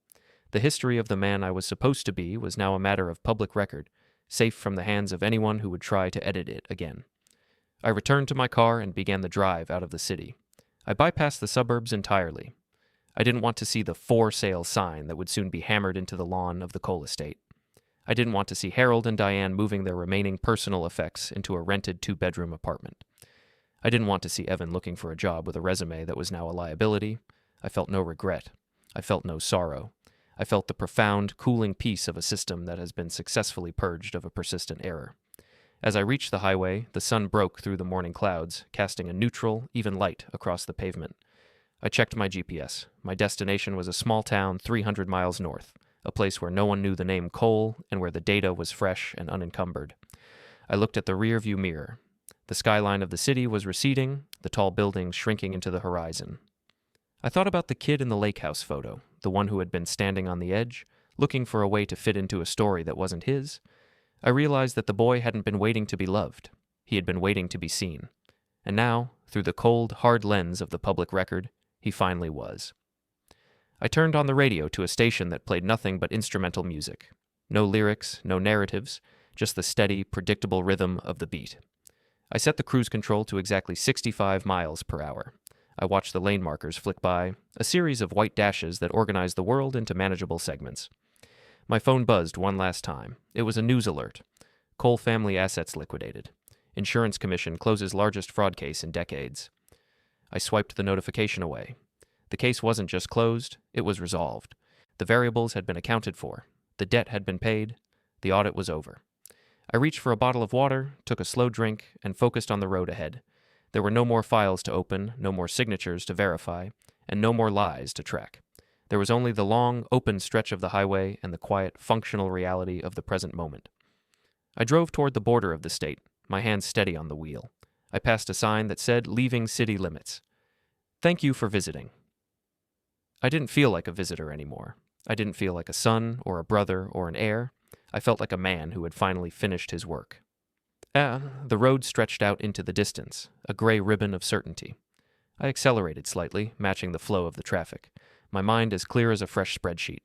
The history of the man I was supposed to be was now a matter of public record, safe from the hands of anyone who would try to edit it again. I returned to my car and began the drive out of the city. I bypassed the suburbs entirely. I didn't want to see the for sale sign that would soon be hammered into the lawn of the coal estate. I didn't want to see Harold and Diane moving their remaining personal effects into a rented 2-bedroom apartment. I didn't want to see Evan looking for a job with a resume that was now a liability. I felt no regret. I felt no sorrow. I felt the profound, cooling peace of a system that has been successfully purged of a persistent error. As I reached the highway, the sun broke through the morning clouds, casting a neutral, even light across the pavement. I checked my GPS. My destination was a small town 300 miles north, a place where no one knew the name Cole and where the data was fresh and unencumbered. I looked at the rear-view mirror. The skyline of the city was receding, the tall buildings shrinking into the horizon. I thought about the kid in the lake house photo, the one who had been standing on the edge, looking for a way to fit into a story that wasn't his. I realized that the boy hadn't been waiting to be loved. He had been waiting to be seen. And now, through the cold, hard lens of the public record, he finally was. I turned on the radio to a station that played nothing but instrumental music. No lyrics, no narratives, just the steady, predictable rhythm of the beat. I set the cruise control to exactly 65 miles per hour. I watched the lane markers flick by, a series of white dashes that organized the world into manageable segments. My phone buzzed one last time. It was a news alert. Cole family assets liquidated. Insurance commission closes largest fraud case in decades. I swiped the notification away. The case wasn't just closed, it was resolved. The variables had been accounted for. The debt had been paid. The audit was over. I reached for a bottle of water, took a slow drink, and focused on the road ahead. There were no more files to open, no more signatures to verify, and no more lies to track. There was only the long, open stretch of the highway and the quiet, functional reality of the present moment. I drove toward the border of the state, my hands steady on the wheel. I passed a sign that said, "Leaving city limits." Thank you for visiting. I didn't feel like a visitor anymore. I didn't feel like a son or a brother or an heir. I felt like a man who had finally finished his work. The road stretched out into the distance, a gray ribbon of certainty. I accelerated slightly, matching the flow of the traffic, my mind as clear as a fresh spreadsheet.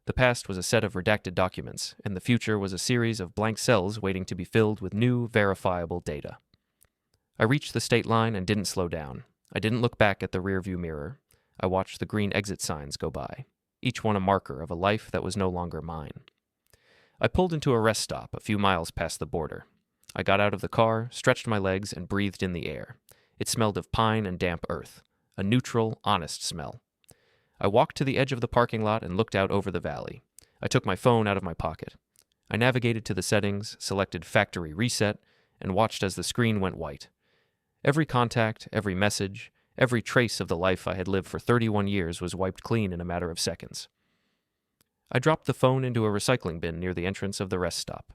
The past was a set of redacted documents, and the future was a series of blank cells waiting to be filled with new, verifiable data. I reached the state line and didn't slow down. I didn't look back at the rearview mirror. I watched the green exit signs go by, each one a marker of a life that was no longer mine. I pulled into a rest stop a few miles past the border. I got out of the car, stretched my legs, and breathed in the air. It smelled of pine and damp earth, a neutral, honest smell. I walked to the edge of the parking lot and looked out over the valley. I took my phone out of my pocket. I navigated to the settings, selected Factory Reset, and watched as the screen went white. Every contact, every message, every trace of the life I had lived for 31 years was wiped clean in a matter of seconds. I dropped the phone into a recycling bin near the entrance of the rest stop.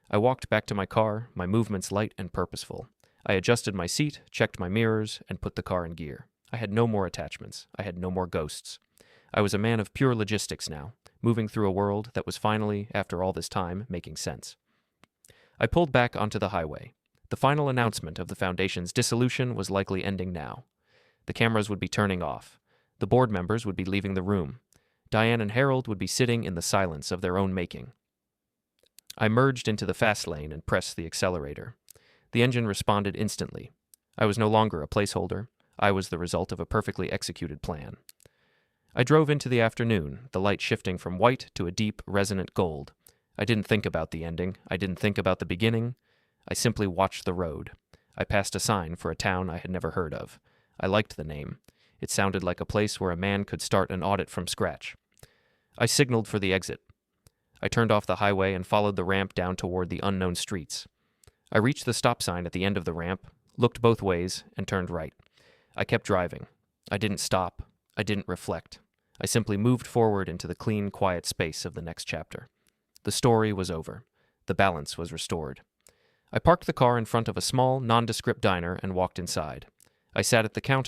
I walked back to my car, my movements light and purposeful. I adjusted my seat, checked my mirrors, and put the car in gear. I had no more attachments. I had no more ghosts. I was a man of pure logistics now, moving through a world that was finally, after all this time, making sense. I pulled back onto the highway. The final announcement of the Foundation's dissolution was likely ending now. The cameras would be turning off. The board members would be leaving the room. Diane and Harold would be sitting in the silence of their own making. I merged into the fast lane and pressed the accelerator. The engine responded instantly. I was no longer a placeholder. I was the result of a perfectly executed plan. I drove into the afternoon, the light shifting from white to a deep, resonant gold. I didn't think about the ending. I didn't think about the beginning. I simply watched the road. I passed a sign for a town I had never heard of. I liked the name. It sounded like a place where a man could start an audit from scratch. I signaled for the exit. I turned off the highway and followed the ramp down toward the unknown streets. I reached the stop sign at the end of the ramp, looked both ways, and turned right. I kept driving. I didn't stop. I didn't reflect. I simply moved forward into the clean, quiet space of the next chapter. The story was over. The balance was restored. I parked the car in front of a small, nondescript diner and walked inside. I sat at the counter